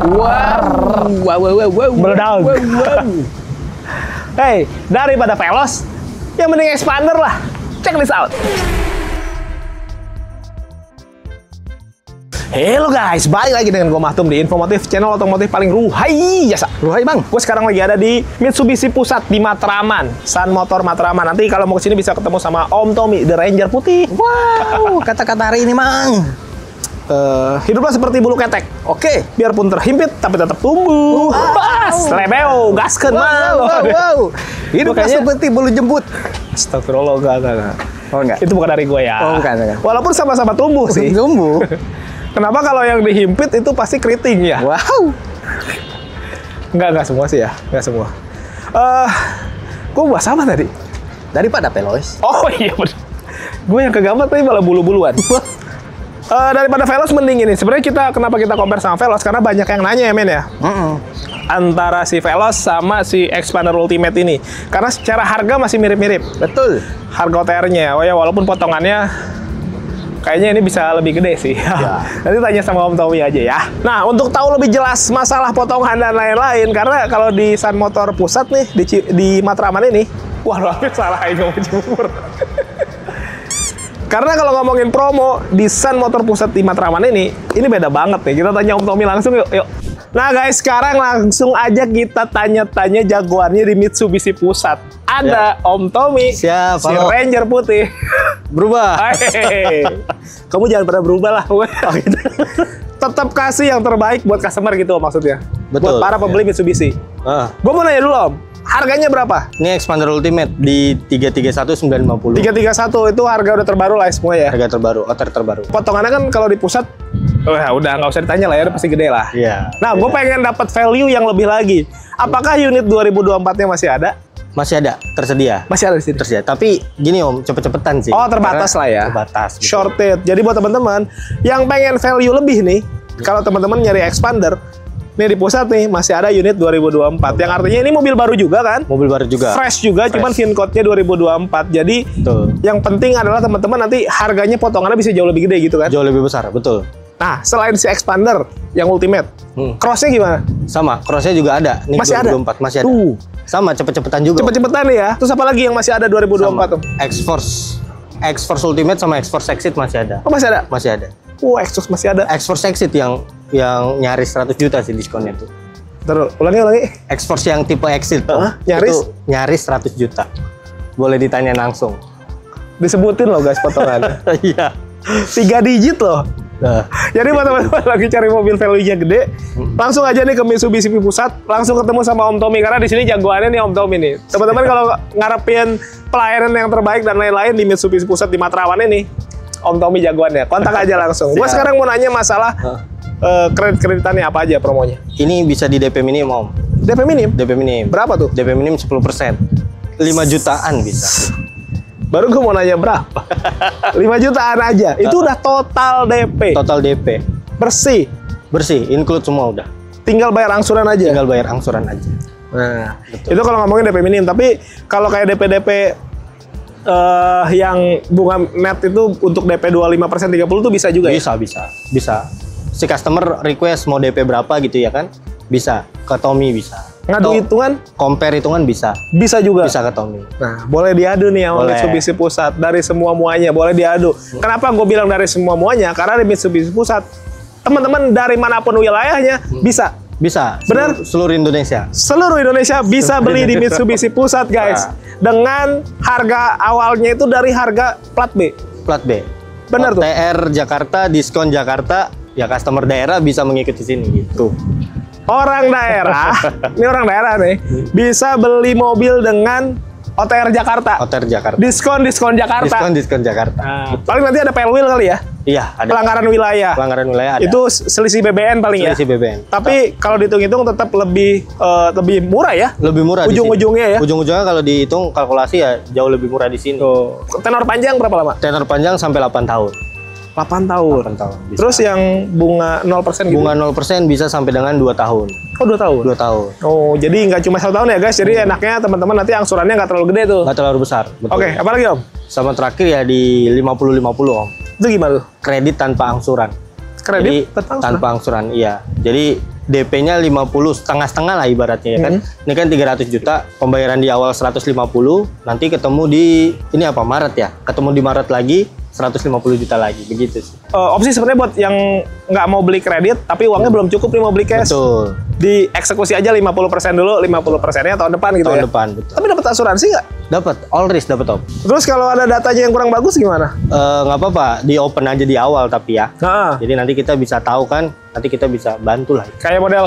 Wow. Meledak. Hey, daripada Veloz, yang mending expander lah. Check this out. Halo guys, balik lagi dengan gue Mahtum di Infomotif, channel otomotif paling ruhai jasa. Ruhai bang. Gue sekarang lagi ada di Mitsubishi Pusat di Matraman, Sun Motor Matraman. Nanti kalau mau kesini bisa ketemu sama Om Tommy, The Ranger putih. Wow, kata-kata hari ini mang. Hiduplah seperti bulu ketek. Oke. Biarpun terhimpit, tapi tetap tumbuh. Bas, lebeo, gaskeun mang. Wow. Hiduplah seperti bulu jembut. Astagfirullah, enggak. Oh enggak. Itu bukan dari gue ya. Oh bukan. Walaupun sama-sama tumbuh sih. Tumbuh. Kenapa kalau yang dihimpit itu pasti keriting ya? Wow. Enggak semua sih ya. Enggak semua. Gue bahas apa tadi? Daripada Veloz. Oh iya bener. Gue yang kegambar tadi malah bulu-buluan. Daripada Veloz mending ini. Sebenarnya kenapa kita compare sama Veloz? Karena banyak yang nanya ya men ya. Antara si Veloz sama si Expander Ultimate ini. Karena secara harga masih mirip-mirip. Betul. Harga OTR-nya. Oh ya walaupun potongannya kayaknya ini bisa lebih gede sih. Ya. Nanti tanya sama Om Tommy aja ya. Nah, untuk tahu lebih jelas masalah potongan dan lain-lain, karena kalau di Sun Motor Pusat nih, di Matraman ini, wah hampir salah ngomong Cibubur. Karena kalau ngomongin promo di Sun Motor Pusat di Matraman ini beda banget nih. Kita tanya Om Tommy langsung yuk. Nah guys, sekarang langsung aja kita tanya-tanya jagoannya di Mitsubishi Pusat. Ada Om Tommy, siap, si Ranger putih. Berubah. Kamu jangan pernah berubah lah. Tetap kasih yang terbaik buat customer gitu maksudnya. Betul. Buat para pembeli Mitsubishi. Gue mau nanya dulu Om, harganya berapa? Ini Expander Ultimate di 331.950. 331 itu harga udah terbaru lah semua ya? Harga terbaru, OTR terbaru. Potongannya kan kalau di pusat, udah nggak usah ditanya lah ya, udah pasti gede lah. Iya. Nah, gue pengen dapat value yang lebih lagi. Apakah unit 2024-nya masih ada? Masih ada, tersedia. Masih ada di sini? Tersedia, tapi gini Om, cepet-cepetan sih. Oh, terbatas lah ya? Terbatas. Gitu. Shorted. Jadi buat teman-teman yang pengen value lebih nih, kalau teman-teman nyari Expander, nih di pusat nih masih ada unit 2024. Yang artinya ini mobil baru juga kan? Mobil baru juga. Fresh juga, cuman VIN code-nya 2024. Jadi yang penting adalah teman-teman nanti harganya potongannya bisa jauh lebih gede gitu kan? Jauh lebih besar, betul. Nah, selain si Expander yang Ultimate, cross-nya gimana? Sama, cross-nya juga ada. Nih, masih 2024, ada? Masih ada. Sama, cepet-cepetan juga. Cepet-cepetan ya. Terus apa lagi yang masih ada 2024 tuh? X-Force Ultimate sama X-Force Exit masih ada. Oh, masih ada? Masih ada. X-Force masih ada. X-Force Exit yang nyaris 100 juta sih diskonnya tuh. Terus, ulangi. X-Force yang tipe Exit tuh. Nyaris? Itu nyaris 100 juta. Boleh ditanya langsung. Disebutin loh guys potongannya. Iya. 3 digit loh. Nah. Jadi buat teman-teman lagi cari mobil value-nya gede, langsung aja nih ke Mitsubishi Pusat, langsung ketemu sama Om Tommy karena di sini jagoannya nih Om Tommy nih. Teman-teman kalau ngarepin pelayanan yang terbaik dan lain-lain di Mitsubishi Pusat di Matraman ini, Om Tommy jagoannya. Kontak aja langsung. Gua sekarang mau nanya masalah kredit-kreditannya apa aja promonya. Ini bisa di DP minim Om. DP minim? DP minim. Berapa tuh? DP minim 10%. 5 jutaan bisa. Baru gue mau nanya berapa? 5 jutaan aja. Itu udah total DP. Total DP. Bersih. Bersih, include semua udah. Tinggal bayar angsuran aja. Tinggal bayar angsuran aja. Nah, betul. Itu kalau ngomongin DP minim. Tapi kalau kayak DP yang bunga net itu untuk DP 25% 30 tuh bisa juga ya? Bisa. Si customer request mau DP berapa gitu ya kan? Bisa. Ke Tommy bisa. Ngadu hitungan? Compare hitungan bisa. Bisa juga? Bisa ke Tommy. Nah, boleh diadu nih sama Mitsubishi Pusat. Dari semua-muanya, boleh diadu. Kenapa gue bilang dari semua-muanya? Karena di Mitsubishi Pusat, teman-teman dari manapun wilayahnya bisa. Bisa. Benar? Seluruh Indonesia. Seluruh Indonesia bisa beli di Mitsubishi Pusat, guys. Dengan harga awalnya itu dari harga plat B. Plat B. Benar tuh? OTR Jakarta, diskon Jakarta, ya customer daerah bisa mengikuti sini gitu. Orang daerah, ini orang daerah nih, bisa beli mobil dengan OTR Jakarta. OTR Jakarta. Diskon Jakarta. Diskon Jakarta. Nah, paling nanti ada pelwil kali ya? Iya, ada. Pelanggaran wilayah. Pelanggaran wilayah ada. Itu selisih BBN paling selisih ya? BBN. Tapi kalau dihitung-hitung tetap lebih murah ya? Lebih murah. Ujung-ujungnya ya? Ujung-ujungnya kalau dihitung kalkulasi ya jauh lebih murah di sini. Tenor panjang berapa lama? Tenor panjang sampai 8 tahun. 8 tahun. 8 tahun. Bisa. Terus yang bunga 0% gitu? Bunga 0% bisa sampai dengan 2 tahun. Oh, 2 tahun? 2 tahun. Oh, jadi nggak cuma 1 tahun ya guys? Jadi enaknya teman-teman nanti angsurannya nggak terlalu gede tuh? Nggak terlalu besar. Oke, apa lagi Om? Sama terakhir ya di 50-50 Om. Itu gimana tuh? Kredit tanpa angsuran. Kredit tanpa angsuran, iya. Jadi DP-nya 50, setengah-setengah lah ibaratnya ya kan. Ini kan 300 juta, pembayaran di awal 150, nanti ketemu di ini apa Maret ya. Ketemu di Maret lagi 150 juta lagi, begitu sih. Opsi sebenarnya buat yang nggak mau beli kredit tapi uangnya belum cukup nih mau beli cash. Betul. Dieksekusi aja 50% dulu, 50%-nya tahun depan gitu Tahun ya. depan, betul. Tapi dapat asuransi nggak? Dapat, all risk dapat Om. Terus kalau ada datanya yang kurang bagus gimana? Nggak apa-apa, di open aja di awal tapi ya. Nah, Jadi nanti kita bisa tahu kan, nanti kita bisa bantu lah. kayak model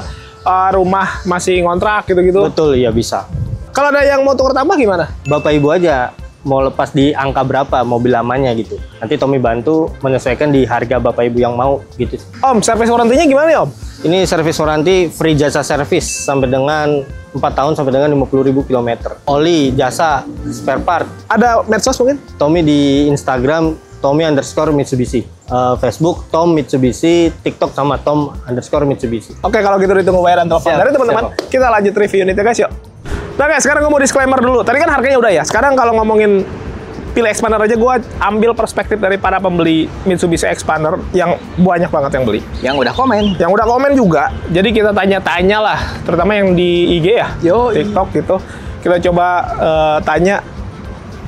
rumah masih ngontrak gitu-gitu. Betul, iya bisa. Kalau ada yang mau tukar tambah gimana? Bapak Ibu aja mau lepas di angka berapa mobil lamanya gitu. Nanti Tommy bantu menyesuaikan di harga Bapak Ibu yang mau gitu. Om, servis warantinya gimana ya Om? Ini servis waranti free jasa servis sampai dengan 4 tahun sampai dengan 50.000 km. Oli, jasa, spare part. Ada medsos mungkin? Tommy di Instagram Tommy_Mitsubishi. Facebook Tom Mitsubishi, TikTok sama Tom_Mitsubishi. Oke, kalau gitu ditunggu bayaran telepon Siap, dari teman-teman. siap. Kita lanjut review unitnya guys yuk. Nah guys, sekarang gue mau disclaimer dulu. Tadi kan harganya udah ya. Sekarang kalau ngomongin pilih Expander aja, gue ambil perspektif dari para pembeli Mitsubishi Expander yang banyak banget yang beli. Yang udah komen. Yang udah komen juga. Jadi kita tanya-tanya lah, terutama yang di IG ya, Yo. TikTok gitu. Kita coba tanya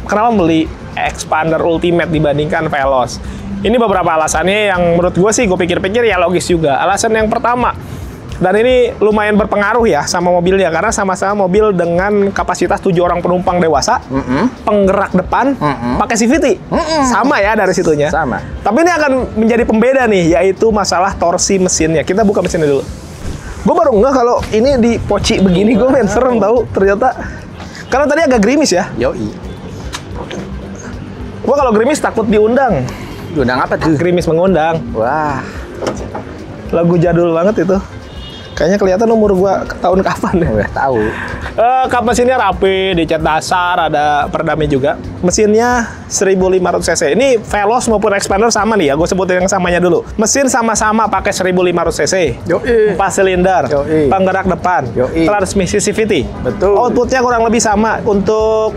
kenapa beli Expander Ultimate dibandingkan Veloz. Ini beberapa alasannya yang menurut gue sih gue pikir-pikir ya logis juga. Alasan yang pertama, dan ini lumayan berpengaruh ya sama mobilnya karena sama-sama mobil dengan kapasitas 7 orang penumpang dewasa, penggerak depan, pakai CVT, sama ya dari situnya. Sama. Tapi ini akan menjadi pembeda nih, yaitu masalah torsi mesinnya. Kita buka mesinnya dulu. Gue baru nggak kalau ini dipoci begini, gue main serem tahu ternyata. Karena tadi agak gerimis ya. Yoi. Gue kalau gerimis takut diundang. Undang apa tuh? Gerimis mengundang. Wah. Lagu jadul banget itu. Kayaknya kelihatan umur gua tahun kapan ya. Udah tahu. Kap mesinnya rapi, dicat dasar, ada peredamnya juga. Mesinnya 1500 cc. Ini Veloz maupun Expander sama nih ya. Gue sebutin yang samanya dulu. Mesin sama-sama pakai 1500 cc. Yoi. 4 silinder, Yoi. penggerak depan, Yoi. transmisi CVT. Betul. Outputnya kurang lebih sama. Untuk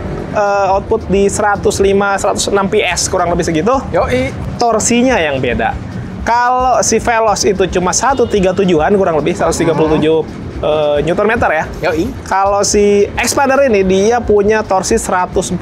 output di 105-106 PS kurang lebih segitu. Yoi. Torsinya yang beda. Kalau si Veloz itu cuma 137-an kurang lebih 137 Newton meter ya. Yoi. Kalau si Expander ini dia punya torsi 141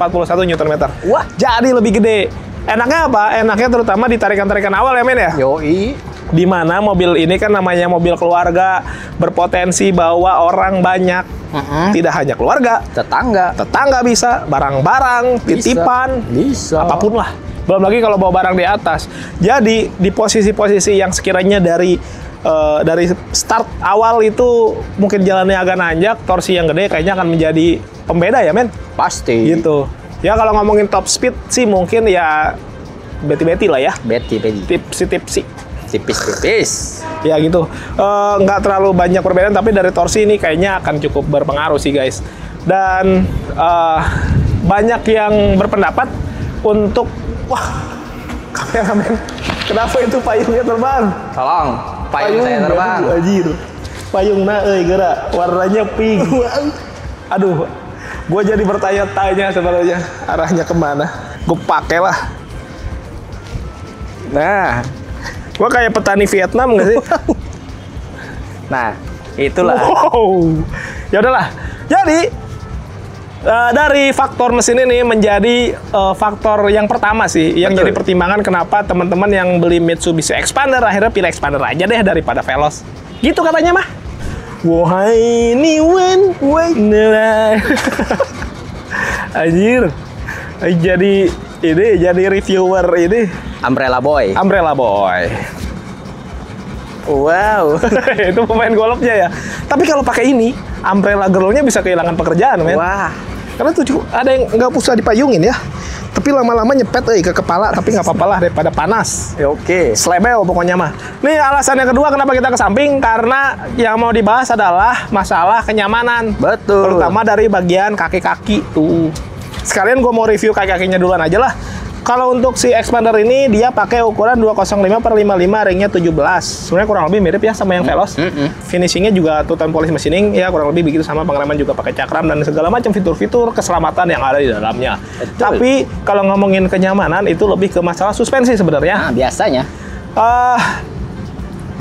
Newton meter. Wah. Jadi lebih gede. Enaknya apa? Enaknya terutama di tarikan-tarikan awal ya men ya. Yoi. Di mana mobil ini kan namanya mobil keluarga, berpotensi bawa orang banyak. Tidak hanya keluarga, tetangga bisa, barang-barang, titipan, Bisa. apapun lah. Belum lagi kalau bawa barang di atas. Jadi di posisi-posisi yang sekiranya dari start awal itu mungkin jalannya agak nanjak, torsi yang gede kayaknya akan menjadi pembeda ya men. Pasti. Gitu. Ya kalau ngomongin top speed sih mungkin ya beti-beti lah ya. Beti. Tipsi-tipsi. Tipis-tipis. Ya gitu. Nggak terlalu banyak perbedaan tapi dari torsi ini kayaknya akan cukup berpengaruh sih guys. Dan banyak yang berpendapat untuk kameramen, kenapa itu payungnya terbang? Tolong. Payung saya terbang. Anjir. Payungna gerak, warnanya pink. Aduh, gue jadi bertanya-tanya sebenarnya arahnya kemana. Gue pakai lah. Nah, gue kayak petani Vietnam nggak sih? Nah, itulah. Wow. Ya udahlah. Jadi dari faktor mesin ini menjadi faktor yang pertama sih, yang Betul. jadi pertimbangan kenapa teman-teman yang beli Mitsubishi Expander akhirnya pilih Expander aja deh daripada Veloz. Gitu katanya mah. Wahai ni wen anjir. Jadi reviewer ini Umbrella Boy. Umbrella Boy. Wow. Itu pemain golfnya ya. Tapi kalau pakai ini, Umbrella Girl-nya bisa kehilangan pekerjaan, men. Wah. Karena tuh ada yang nggak usah dipayungin ya. Tapi lama-lama nyepet ke kepala, tapi nggak apa-apa lah daripada panas. Ya, oke. Slebel pokoknya mah. Nih alasan yang kedua kenapa kita ke samping, karena yang mau dibahas adalah masalah kenyamanan. Betul. Terutama dari bagian kaki-kaki tuh. Sekalian gue mau review kaki-kakinya duluan aja lah. Kalau untuk si Expander ini dia pakai ukuran 205/55, ringnya 17. Sebenarnya kurang lebih mirip ya sama yang Veloz. Finishingnya juga two-tone polish machining ya kurang lebih begitu sama, pengereman juga pakai cakram dan segala macam fitur-fitur keselamatan yang ada di dalamnya. Betul. Tapi kalau ngomongin kenyamanan itu lebih ke masalah suspensi sebenarnya. Nah, biasanya.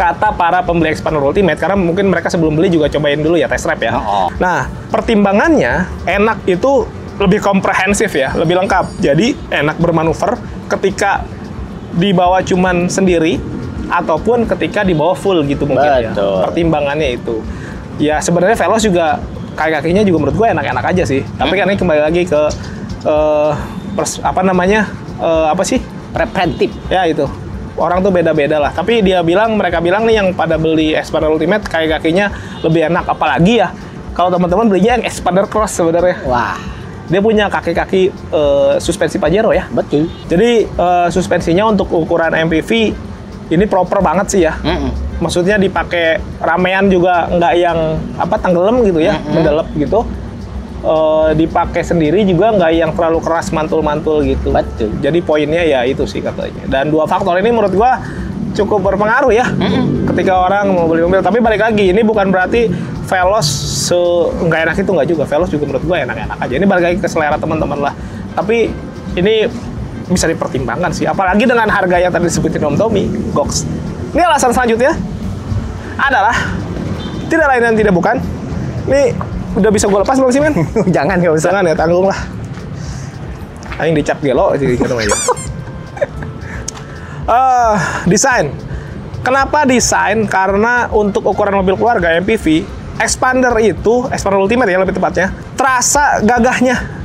kata para pembeli Expander Ultimate, karena mungkin mereka sebelum beli juga cobain dulu ya, test drive ya. Nah, pertimbangannya enak itu lebih komprehensif ya, lebih lengkap. Jadi enak bermanuver ketika dibawa cuman sendiri ataupun ketika dibawa full gitu mungkin ya. Pertimbangannya itu. Ya sebenarnya Veloz juga kaki-kakinya juga menurut gue enak-enak aja sih. Tapi kan ini kembali lagi ke Preventif. Ya itu. Orang tuh beda-beda lah. Tapi mereka bilang nih yang pada beli Expander Ultimate kaki-kakinya lebih enak. Apalagi ya kalau teman-teman belinya yang Expander Cross sebenarnya. Wah. Dia punya kaki-kaki suspensi Pajero ya. Betul. Jadi suspensinya untuk ukuran MPV ini proper banget sih ya. Maksudnya dipakai ramean juga nggak yang tenggelam gitu ya, mendelep gitu. Dipakai sendiri juga nggak yang terlalu keras mantul-mantul gitu. Betul. Jadi poinnya ya itu sih katanya. Dan dua faktor ini menurut gua cukup berpengaruh ya ketika orang mau beli mobil. Tapi balik lagi, ini bukan berarti Veloz nggak enak itu, nggak juga. Veloz juga menurut gua enak-enak aja. Ini balik lagi ke selera teman-teman lah. Tapi ini bisa dipertimbangkan sih. Apalagi dengan harga yang tadi disebutin Om Tommy, Gox. Ini alasan selanjutnya adalah tidak lain dan tidak bukan. Ini udah bisa gue lepas belum sih, men? Jangan, nggak usah. Jangan ya, tanggung lah. Aing dicap gelo jadi gitu aja. Desain. Kenapa desain? Karena untuk ukuran mobil keluarga MPV, Expander Ultimate ya lebih tepatnya, terasa gagahnya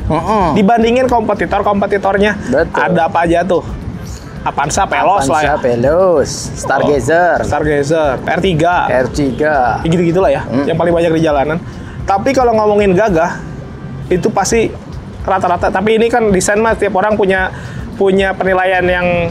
dibandingin kompetitornya. Betul. Ada apa aja tuh? Avanza, Veloz lah ya. Veloz, Stargazer, R3. Gitu-gitu lah ya, yang paling banyak di jalanan. Tapi kalau ngomongin gagah, itu pasti rata-rata. Tapi ini kan desain mah tiap orang punya penilaian yang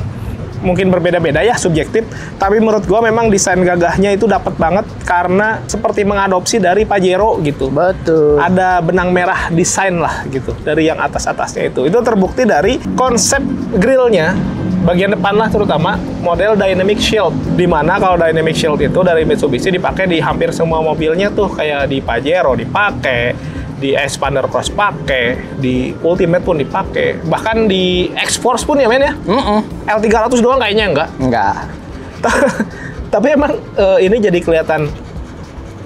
mungkin berbeda-beda ya, subjektif. Tapi menurut gua memang desain gagahnya itu dapat banget karena seperti mengadopsi dari Pajero gitu. Betul. Ada benang merah desain lah gitu dari yang atas-atasnya itu. Itu terbukti dari konsep grillnya. Bagian depan lah terutama model Dynamic Shield, dimana kalau Dynamic Shield itu dari Mitsubishi dipakai di hampir semua mobilnya tuh, kayak di Pajero dipakai, di Expander Cross pakai, di Ultimate pun dipakai, bahkan di X-Force pun ya men ya. L300 doang kayaknya enggak. Tapi emang ini jadi kelihatan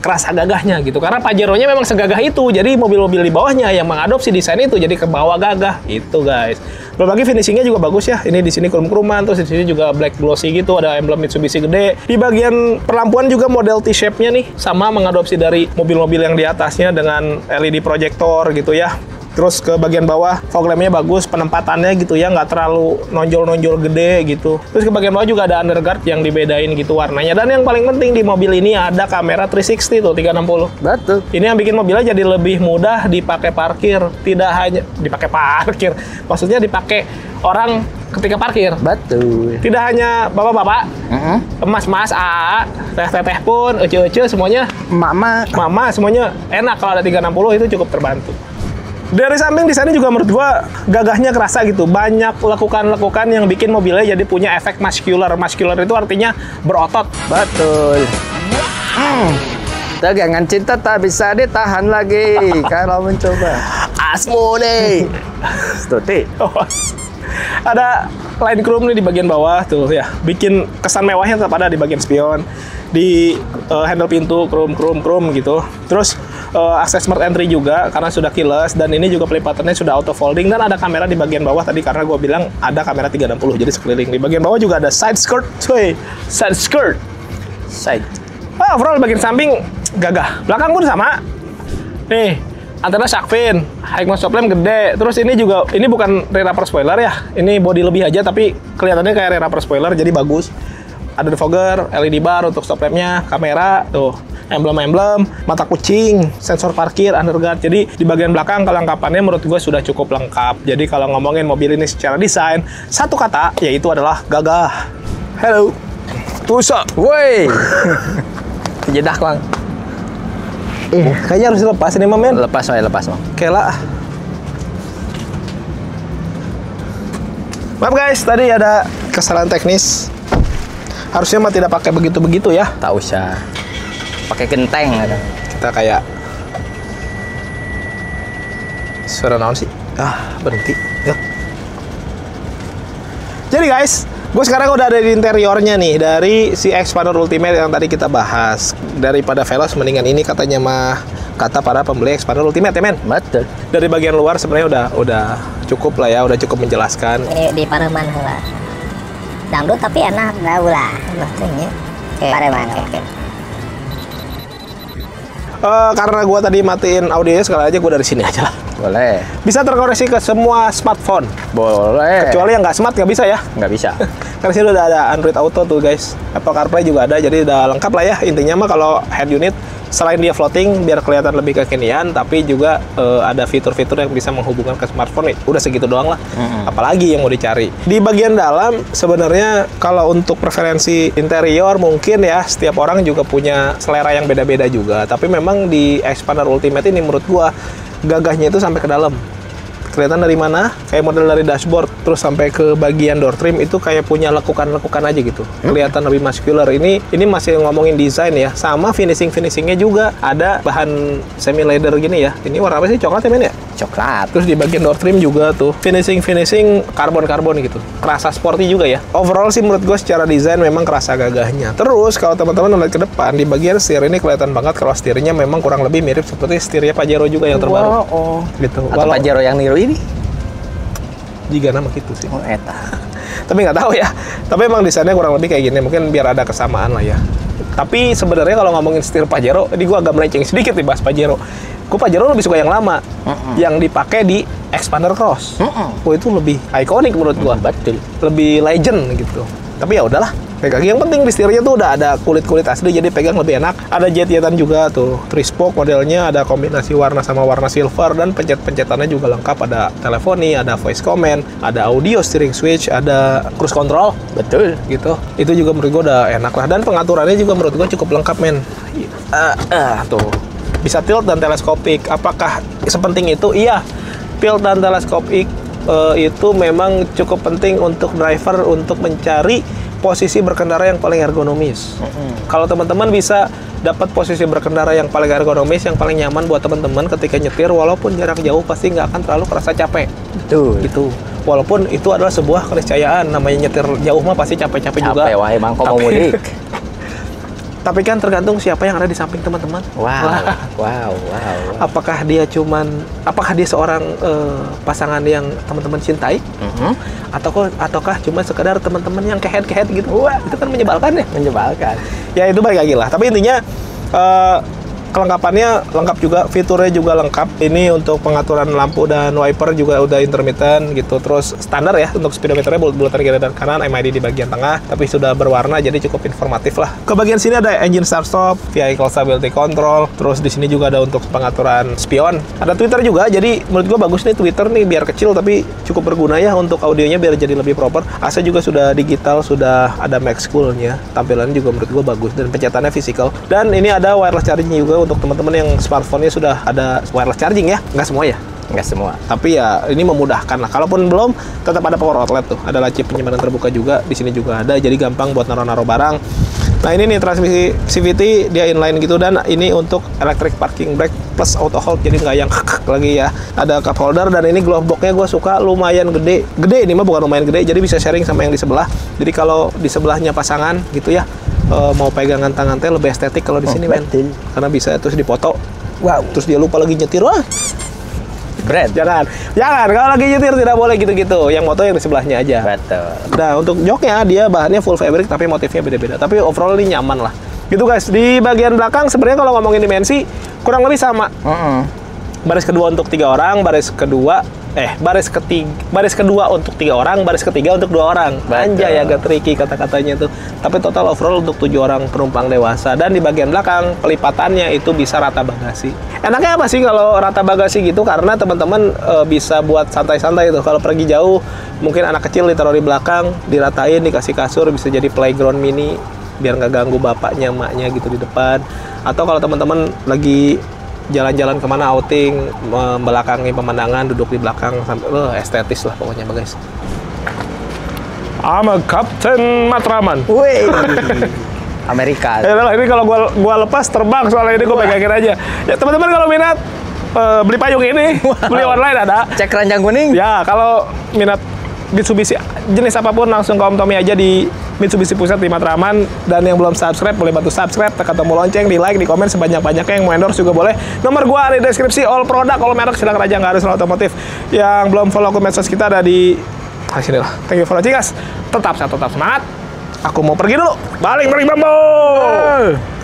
kerasa gagahnya gitu, karena Pajero-nya memang segagah itu, jadi mobil-mobil di bawahnya yang mengadopsi desain itu jadi ke bawah gagah itu guys. Belum lagi finishingnya juga bagus ya, ini di sini krum-kruman, terus di sini juga black glossy gitu, ada emblem Mitsubishi gede. Di bagian perlampuan juga model T-shape-nya nih sama mengadopsi dari mobil-mobil yang di atasnya dengan LED projector gitu ya. Terus ke bagian bawah fog lamp-nya bagus, penempatannya gitu ya, nggak terlalu nonjol-nonjol gede gitu. Terus ke bagian bawah juga ada underguard yang dibedain gitu warnanya. Dan yang paling penting di mobil ini ada kamera 360 tuh, 360. Betul. Ini yang bikin mobilnya jadi lebih mudah dipakai parkir. Tidak hanya dipakai parkir, maksudnya dipakai orang ketika parkir. Betul. Tidak hanya bapak-bapak, mas-mas, AA, teh-teh pun, ece-ece semuanya, mama semuanya enak kalau ada 360 itu cukup terbantu. Dari samping desainnya juga menurut gua gagahnya kerasa gitu. Banyak lekukan-lekukan yang bikin mobilnya jadi punya efek muscular. Muscular itu artinya berotot. Betul. Tegangan cinta tak bisa ditahan lagi kalau mencoba. Asmo nih. Stuti. Ada line chrome nih di bagian bawah tuh ya. Bikin kesan mewahnya tetap ada di bagian spion. Di handle pintu chrome gitu. Terus akses smart entry juga karena sudah keyless, dan ini juga pelipatannya sudah auto folding, dan ada kamera di bagian bawah tadi karena gue bilang ada kamera 360 jadi sekeliling. Di bagian bawah juga ada side skirt. Overall bagian samping gagah, belakang pun sama nih, antena shark fin, high mount stop lamp gede. Terus ini juga, ini bukan rear upper spoiler ya, ini body lebih aja tapi kelihatannya kayak rear upper spoiler jadi bagus. Ada defogger, LED bar untuk stop lampnya, kamera tuh, emblem-emblem, mata kucing, sensor parkir, underguard. Jadi di bagian belakang kelengkapannya menurut gue sudah cukup lengkap. Jadi kalau ngomongin mobil ini secara desain, satu kata yaitu adalah gagah. Hello, tusa, Woi. Kejedah Bang. Kayaknya harus dilepas ini men. Lepas Bang. Kela. Maaf guys, tadi ada kesalahan teknis. Harusnya mah tidak pakai begitu-begitu ya. Tak usah. Pakai genteng ada. Kita kayak suara naon sih? Berhenti. Yuk. Jadi guys, Gue sekarang udah ada di interiornya nih, dari si Expander Ultimate yang tadi kita bahas. Daripada Veloz mendingan ini katanya mah, kata para pembeli Expander Ultimate ya men. Betul. Dari bagian luar sebenarnya udah cukup lah ya, udah cukup menjelaskan. Ini di Pareman heula. Dangdut tapi enak da ulah. Maksudnya Pareman. Oke. Karena gue tadi matiin audionya, sekali aja gue dari sini aja lah. Boleh. Bisa terkoneksi ke semua smartphone. Boleh. Kecuali yang nggak smart nggak bisa ya. Nggak bisa. Karena sini udah ada Android Auto tuh guys. Apple CarPlay juga ada, jadi udah lengkap lah ya. Intinya mah kalau head unit, selain dia floating biar kelihatan lebih kekinian, tapi juga ada fitur-fitur yang bisa menghubungkan ke smartphone nih. Udah segitu doang lah. Apalagi yang mau dicari. Di bagian dalam sebenarnya kalau untuk preferensi interior mungkin ya setiap orang juga punya selera yang beda-beda juga. Tapi memang di Expander Ultimate ini menurut gua gagahnya itu sampai ke dalam. Kelihatan dari mana? Kayak model dari dashboard terus sampai ke bagian door trim itu kayak punya lekukan-lekukan aja gitu. Kelihatan lebih muscular. Ini masih ngomongin desain ya. Sama finishingnya juga ada bahan semi leather gini ya. Ini warna apa sih? Coklat ya men ya? Coklat. Terus di bagian door trim juga tuh finishing karbon gitu. Kerasa sporty juga ya. Overall sih menurut gue secara desain memang kerasa gagahnya. Terus kalau teman-teman melihat ke depan di bagian setir ini kelihatan banget kalau setirnya memang kurang lebih mirip seperti setirnya Pajero juga yang terbaru. Oh. Gitu. Atau Pajero yang niru ini? Jika nama gitu sih. Oh, eta. Tapi nggak tahu ya. Tapi emang desainnya kurang lebih kayak gini. Mungkin biar ada kesamaan lah ya. Tapi sebenarnya kalau ngomongin setir Pajero, ini gue agak melenceng sedikit nih bahas Pajero. Gue Pajero lebih suka yang lama, yang dipakai di Expander Cross. Oh itu lebih ikonik menurut gue. Betul. Lebih legend gitu. Tapi ya udahlah. Yang penting di setirnya tuh udah ada kulit asli, jadi pegang lebih enak. Ada jet-jetan juga tuh, 3-spoke modelnya, ada kombinasi warna sama warna silver, dan pencet-pencetannya juga lengkap. Ada teleponi, ada voice command, ada audio steering switch, ada cruise control. Betul. Gitu. Itu juga menurut gue udah enak lah, dan pengaturannya juga menurut gue cukup lengkap men. Tuh bisa tilt dan teleskopik. Apakah sepenting itu? Iya, tilt dan teleskopik itu memang cukup penting untuk driver untuk mencari posisi berkendara yang paling ergonomis. Kalau teman-teman bisa dapat posisi berkendara yang paling ergonomis, yang paling nyaman buat teman-teman ketika nyetir, walaupun jarak jauh pasti nggak akan terlalu kerasa capek. Betul. Gitu. Walaupun itu adalah sebuah keniscayaan, namanya nyetir jauh mah pasti capek-capek juga. Capek, wah emang kok mau mudik. Tapi kan tergantung siapa yang ada di samping teman-teman. Wow. Apakah dia seorang pasangan yang teman-teman cintai? Ataukah cuma sekedar teman-teman yang kehead gitu? Wah, itu kan menyebalkan ya. Menyebalkan. Ya itu balik lagi lah. Tapi intinya kelengkapannya lengkap juga, fiturnya juga lengkap. Ini untuk pengaturan lampu dan wiper juga udah intermittent gitu. Terus standar ya untuk speedometernya bulat-bulatan kiri dan kanan, MID di bagian tengah, tapi sudah berwarna jadi cukup informatif lah. Ke bagian sini ada engine start stop, vehicle stability control. Terus di sini juga ada untuk pengaturan spion. Ada Twitter juga, jadi menurut gua bagus nih Twitter nih, biar kecil tapi cukup berguna ya untuk audionya biar jadi lebih proper. AC juga sudah digital, sudah ada Max Cool-nya. Tampilannya juga menurut gua bagus dan pencetannya physical. Dan ini ada wireless charging juga untuk teman-teman yang smartphone-nya sudah ada wireless charging ya. Nggak semua ya? Nggak semua. Tapi ya ini memudahkan lah. Kalaupun belum, tetap ada power outlet tuh. Ada laci penyimpanan terbuka juga. Di sini juga ada, jadi gampang buat naruh-naruh barang. Nah ini nih transmisi CVT, dia inline gitu. Dan ini untuk electric parking brake plus auto hold, jadi nggak yang lagi ya. Ada cup holder, dan ini glove box-nya gue suka lumayan gede. Gede ini mah bukan lumayan gede, jadi bisa sharing sama yang di sebelah. Jadi kalau di sebelahnya pasangan gitu ya, mau pegangan tangan teh lebih estetik kalau di sini men. Karena bisa terus dipoto. Wow, terus dia lupa lagi nyetir. Wah. Keren. Jangan kalau lagi nyetir tidak boleh gitu-gitu. Yang moto yang di sebelahnya aja. Betul. Nah, untuk joknya dia bahannya full fabric tapi motifnya beda-beda. Tapi overall ini nyaman lah. Gitu guys. Di bagian belakang sebenarnya kalau ngomongin dimensi kurang lebih sama. Baris kedua untuk 3 orang, baris kedua untuk 3 orang, baris ketiga untuk 2 orang. Anjay, agak tricky kata-katanya tuh. Tapi total overall untuk 7 orang penumpang dewasa. Dan di bagian belakang pelipatannya itu bisa rata bagasi. Enaknya apa sih kalau rata bagasi gitu? Karena teman-teman bisa buat santai-santai tuh. Kalau pergi jauh, mungkin anak kecil ditaruh di belakang, diratain, dikasih kasur, bisa jadi playground mini biar nggak ganggu bapaknya, emaknya gitu di depan. Atau kalau teman-teman lagi jalan-jalan kemana outing, membelakangi pemandangan, duduk di belakang sampai estetis lah pokoknya guys. I'm a Captain Matraman. Wih. Amerika. Ya lah, ini kalau gua lepas terbang soalnya ini gua pegangin aja. Ya teman-teman kalau minat beli payung ini, beli online ada. Cek keranjang kuning. Ya kalau minat Mitsubishi jenis apapun langsung ke Om Tommy aja di Mitsubishi Pusat di Matraman. Dan yang belum subscribe boleh bantu subscribe, tekan tombol lonceng, di like, di komen sebanyak-banyaknya. Yang mau endorse juga boleh. Nomor gua ada di deskripsi. All produk, all merek silakan aja, nggak harus selalu otomotif. Yang belum follow akun medsos kita ada di sini lah. Thank you for watching guys. Tetap sehat, tetap semangat. Aku mau pergi dulu. Balik Bambu.